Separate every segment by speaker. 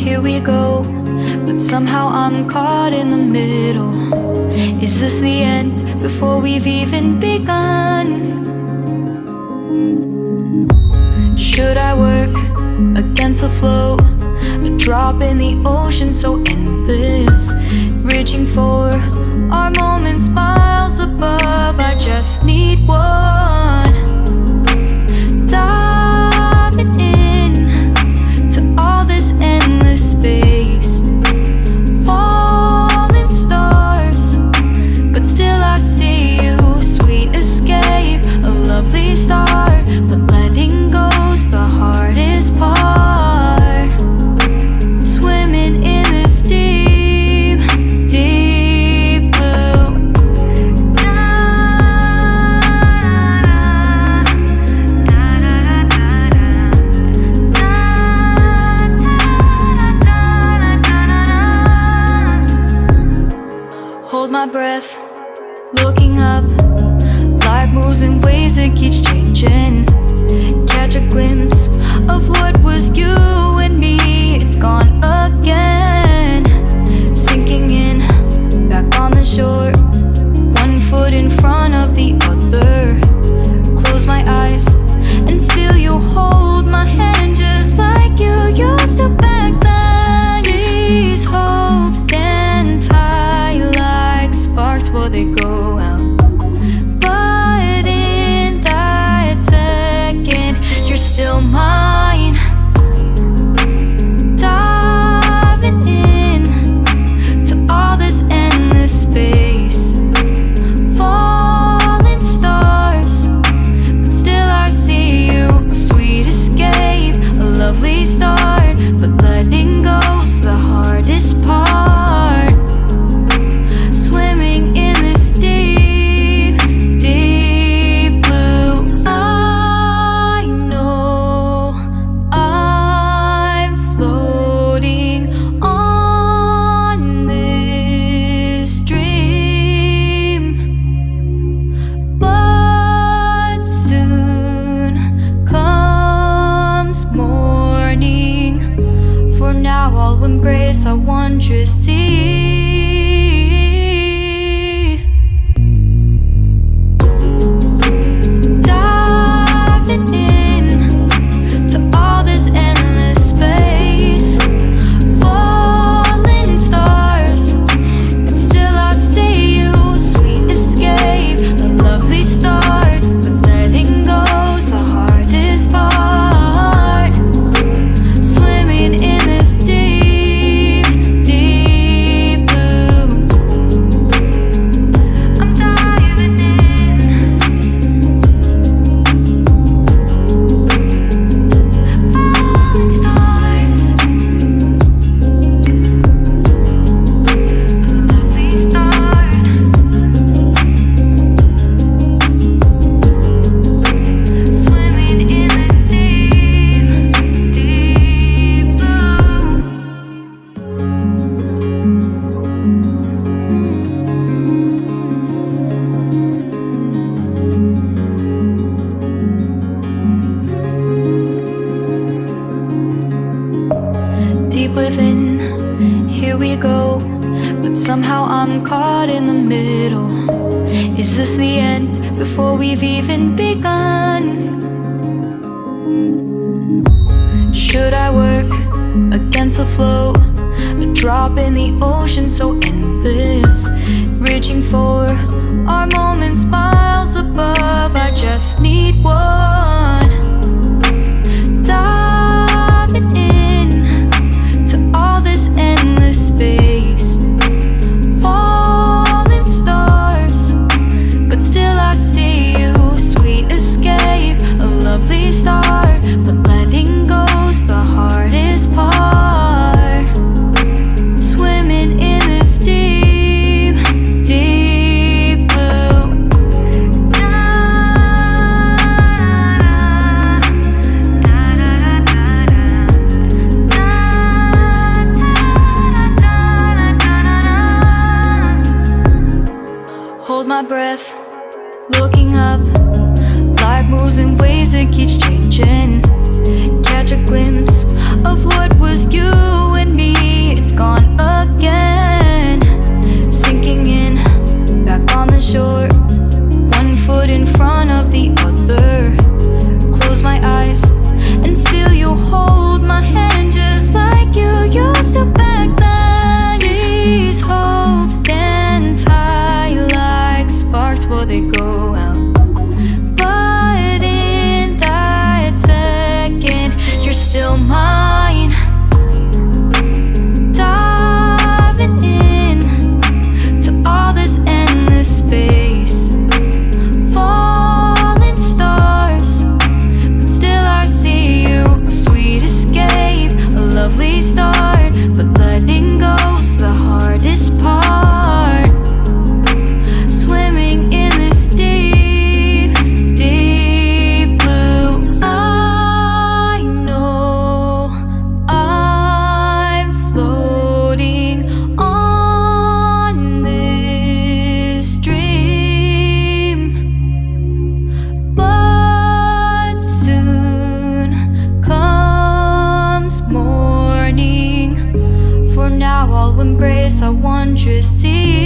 Speaker 1: here we go, but somehow I'm caught in the middle. Is this the end before we've even begun? Should I work against the flow? A drop in the ocean so endless, reaching for our moments miles above. I just need one, diving in to all this endless space, falling stars, but still I see you. Sweet escape, a lovely start, but letting go's the hardest part. Swimming in this deep, deep blue. Hold my breath, looking up. Life moves in waves that keeps changing. Catch a glimpse of what was you and me. It's gone again, sinking in, back on the shore. One foot in front of the other. Close my eyes and feel you hold my hand just like you used to back then. These hopes dance high like sparks before they go out. But in that second, you're still mine. Diving in to all this endless space, falling stars, but still I see you. Sweet escape, a lovely start, but letting go's the hardest part. Swimming in this deep, deep blue. I know I'm floating on this dream, but soon comes morning. For now I'll embrace our wondrous sea. Diving in to all this endless space, falling stars, but still I see you. Sweet escape, a lovely start, but letting go's the hardest part. Swimming in this deep, deep blue. I'm diving in. Falling stars, lovely start. Swimming in this deep, deep blue. Deep within, here we go, but somehow I'm caught in the middle. Is this the end before we've even begun? Should I work against the flow? A drop in the ocean so endless, reaching for our moments miles above. I just need one, diving in to all this endless space, falling stars, but still I see you. Sweet escape, a lovely start, but letting go's the hardest part. Swimming in this deep, deep blue. start, but letting go's the hardest part. Swimming in this deep, deep blue. I know I'm floating on this dream, but soon comes morning. For now I'll embrace our wondrous sea.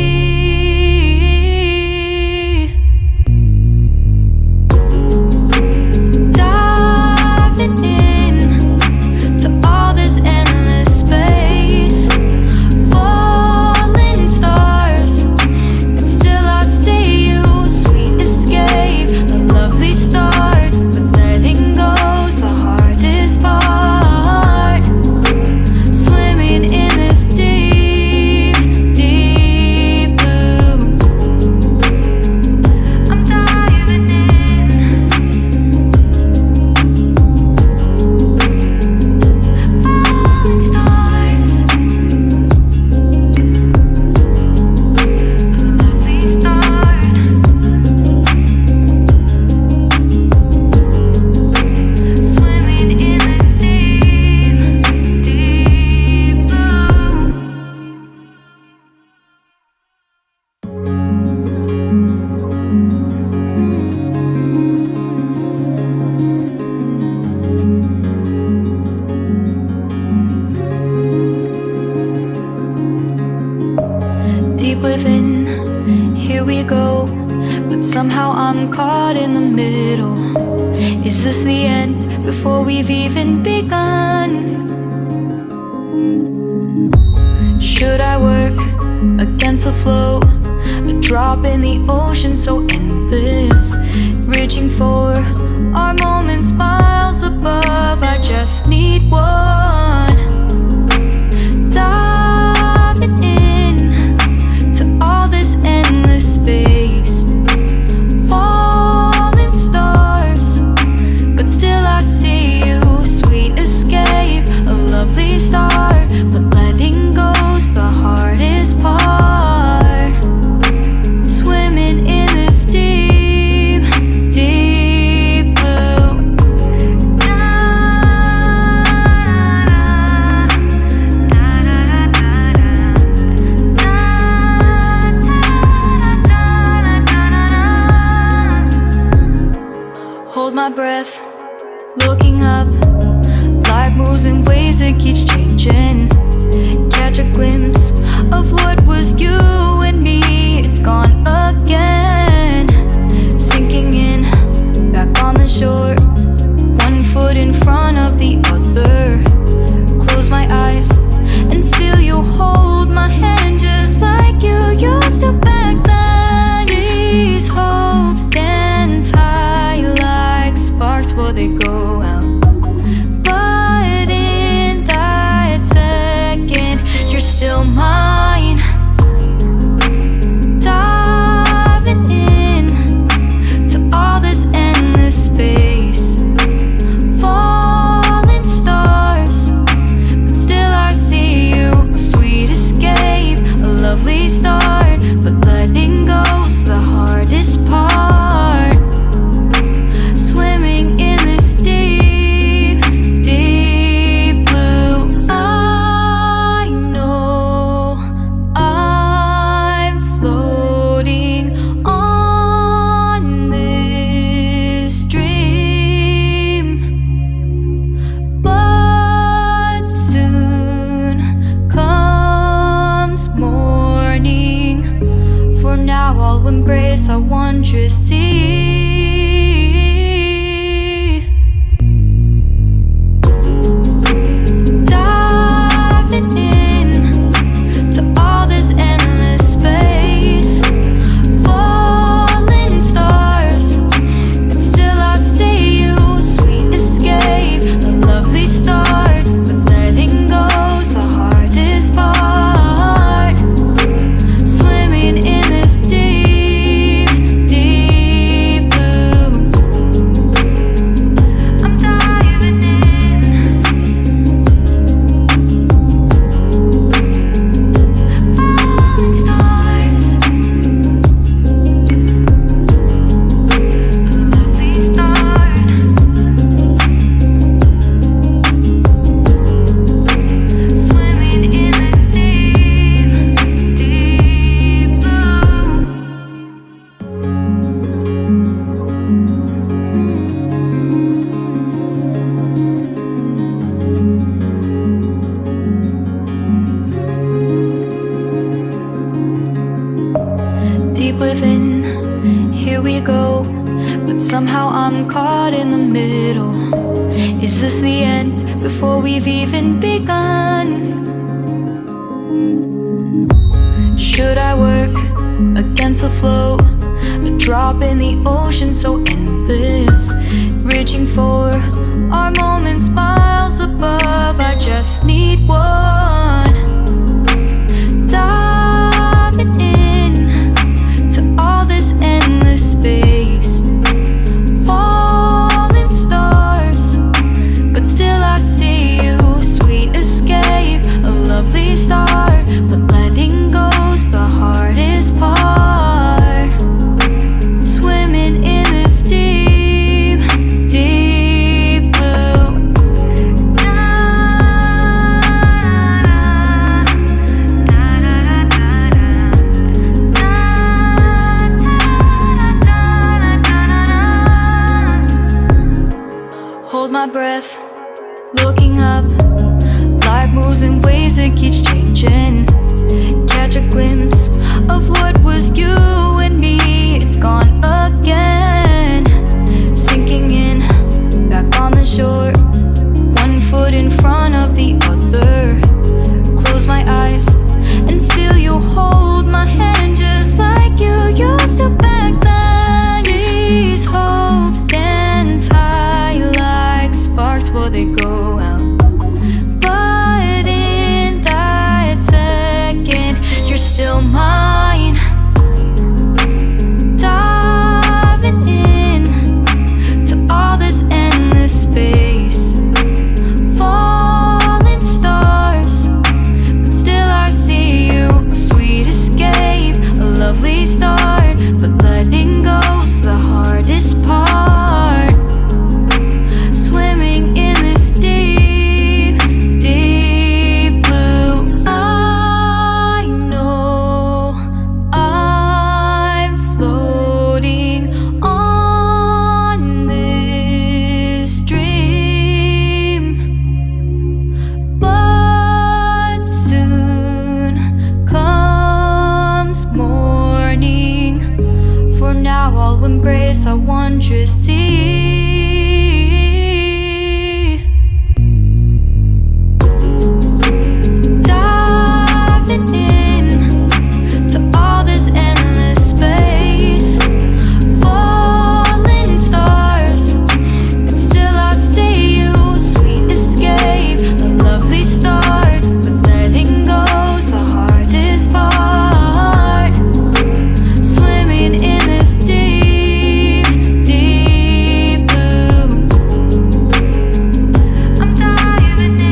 Speaker 1: Diving in to all this endless space, falling stars, but still I see you. Sweet escape, a lovely start, but letting go's the hardest part. Swimming in this deep, deep blue. I'm diving in. Falling stars, a lovely start. Swimming in this deep, deep blue. Deep within, here we go, but somehow I'm caught in the middle. Is this the end before we've even begun? Should I work against the flow? A drop in the ocean so endless, reaching for our moments miles above. I just need one. Diving in to all this endless space, falling stars, but still I see you. Sweet escape, a lovely start, but letting go's the hardest part. Swimming in this deep, deep blue. Hold my breath, looking up. Life moves in waves that keeps changing. Catch a glimpse of what was you and me. It's gone again. Sinking in, back on the shore. One foot in front of the other. Close my eyes and feel you hold my hand just like you used to back then. These hopes dance high like sparks before they go out. But in that second, you're still mine. Diving in to all this endless space, falling stars, but still I see you. Sweet escape, a lovely start, but letting go's the hardest part. Swimming in this deep, deep blue. I know I'm floating on this dream, but soon comes morning. For now I'll embrace our wondrous sea. Diving in to all this endless space, falling stars, but still I see you. Sweet escape, a lovely start, but letting go's the hardest part. Swimming in this deep, deep somehow I'm caught in the middle. Is this the end before we've even begun? Should I work against the flow? A drop in the ocean so endless, reaching for our moments miles above. I just need one. Diving in to all this endless space, falling stars, but still I see you. Sweet escape, a lovely start, but letting go's the hardest part. Swimming in this deep, deep blue. Hold my breath, looking up. Life moves in waves that keeps changing. Catch a glimpse of what was you and me. It's gone again. Sinking in, back on the shore. One foot in front of the other. Close my eyes and feel you hold my hand just like you used to back then. These hopes dance high like sparks before they go out. But in that second, you're still mine. Diving in to all this endless space, falling stars, but still I see you. A sweet escape, a lovely start, but letting go's the hardest part. Swimming in this deep, deep blue. I know I'm floating on this dream, but soon comes morning. For now I'll embrace our wondrous sea. Diving in to all this endless space, falling stars, but still I see you. Sweet escape, a lovely start, but letting go's the hardest part. Swimming in this deep, deep blue. I'm diving in.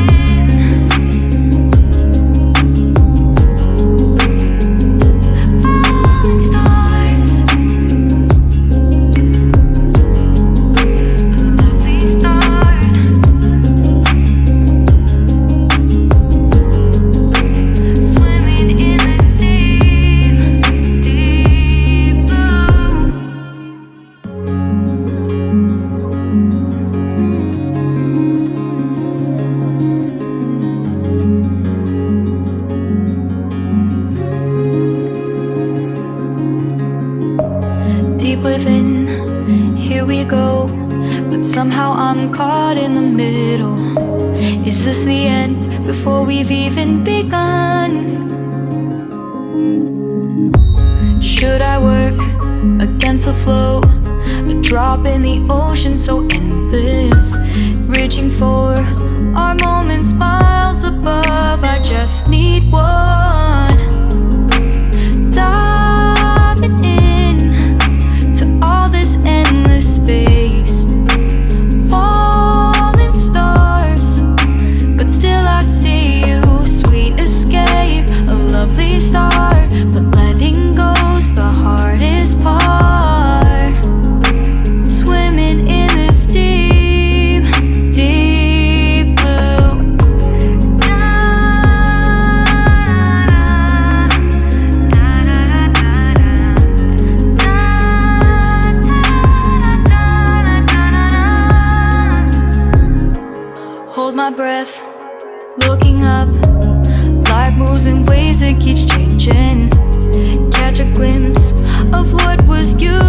Speaker 1: Falling stars, lovely start. Swimming in this deep, deep blue. Deep within, here we go. But somehow I'm caught in the middle. Is this the end before we've even begun? Should I work against the flow? A drop in the ocean so endless, reaching for our moments miles above. I just need one. Diving in to all this endless space, falling stars, but still I see you. Sweet escape, a lovely start, but letting go's the hardest part. Swimming in this deep, deep blue. Hold my breath, looking up. Life moves in waves that keeps changing. Catch a glimpse of what was you